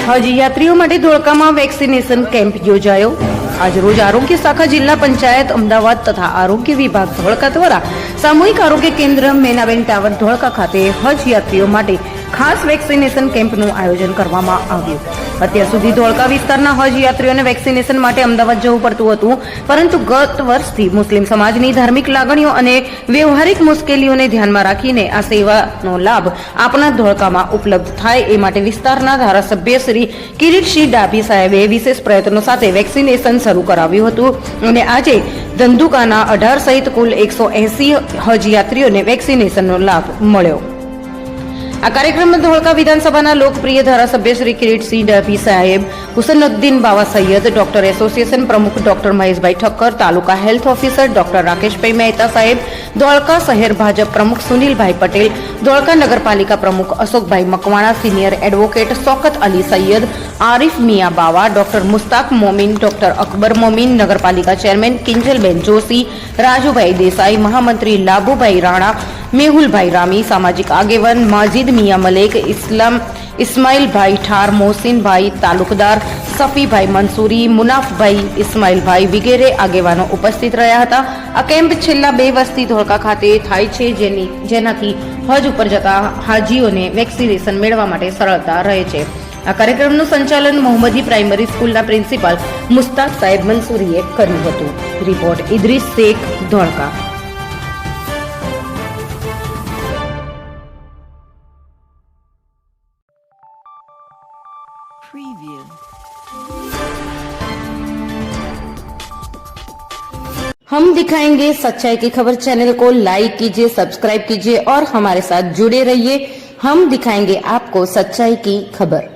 હજ યાત્રીઓ માટે ધોળકામાં વેક્સિનેશન કેમ્પ યોજાયો। આજરોજ આરોગ્ય શાખા જિલ્લા પંચાયત અમદાવાદ તથા આરોગ્ય વિભાગ ધોળકા દ્વારા સામૂહિક આરોગ્ય કેન્દ્ર મેનાબેન ટાવર ધોળકા ખાતે હજ યાત્રીઓ માટે ખાસ વેક્સિનેશન કેમ્પનું આયોજન કરવામાં આવ્યું। અત્યાર સુધી ધોળકા વિસ્તારના હજ યાત્રીઓને વેક્સિનેશન માટે અમદાવાદ જવું પડતું હતું, પરંતુ ગત વર્ષથી મુસ્લિમ સમાજની ધાર્મિક લાગણીઓ અને વ્યવહારિક મુશ્કેલીઓને ધ્યાનમાં રાખીને આ સેવાનો લાભ આપણા ધોળકામાં ઉપલબ્ધ થાય એ માટે વિસ્તારના ધારાસભ્ય શ્રી કિરીટસિંહ ડાભી સાહેબે વિશેષ પ્રયત્નો સાથે વેક્સિનેશન શરૂ કરાવ્યું હતું અને આજે ધંધુકાના 18 સહિત કુલ 180 હજ યાત્રીઓને વેક્સિનેશનનો લાભ મળ્યો। આ કાર્યક્રમમાં ધોળકા વિધાનસભાના લોકપ્રિય ધારાસભ્ય શ્રી કિરીટસિંહ ડાભી સાહેબ, હુસૈનુદ્દીન બાવા સૈયદ, ડોક્ટર એસોસિએશન પ્રમુખ ડોક્ટર મહેશભાઈ ઠક્કર, તાલુકા હેલ્થ ઓફિસર ડોક્ટર રાકેશભાઈ મહેતા સાહેબ, ધોળકા શહેર ભાજપ પ્રમુખ સુનિલભાઈ પટેલ, ધોળકા નગરપાલિકા પ્રમુખ અશોકભાઈ મકવાણા, સિનિયર એડવોકેટ શૌકત અલી સૈયદ, આરિફ મિયા બાવા, ડોક્ટર મુસ્તાક મોમીન, ડોક્ટર અકબર મોમીન, નગરપાલિકા ચેરમેન કિંજલબેન જોશી, રાજુભાઈ દેસાઈ, મહામંત્રી લાભુભાઈ રાણા, મેહુલભાઈ રામી, સામાજિક આગેવાન માજીદ મિયા મલેક, ઇસ્માઇલભાઈ ઠાર, મોહસિનભાઈ તાલુકદાર, સફીભાઈ મંસૂરી, મુનાફભાઈ ઇસ્માઇલભાઈ વગેરે આગેવાનો ઉપસ્થિત રહ્યા હતા। આ કેમ્પ છેલ્લા 2 વર્ષથી ધોળકા ખાતે થાય છે, જેનાથી હજ ઉપર જતા હાજીઓને વેક્સિનેશન મેળવવા માટે સરળતા રહે છે। આ કાર્યક્રમનું સંચાલન મોહમ્મદી પ્રાઇમરી સ્કૂલના પ્રિન્સિપાલ મુસ્તાક સાહેબ મંસૂરીએ કર્યું હતું। રિપોર્ટ ઇદ્રીસ શેખ, ધોળકા। हम दिखाएंगे सच्चाई की खबर चैनल को लाइक कीजिए, सब्सक्राइब कीजिए और हमारे साथ जुड़े रहिए। हम दिखाएंगे आपको सच्चाई की खबर।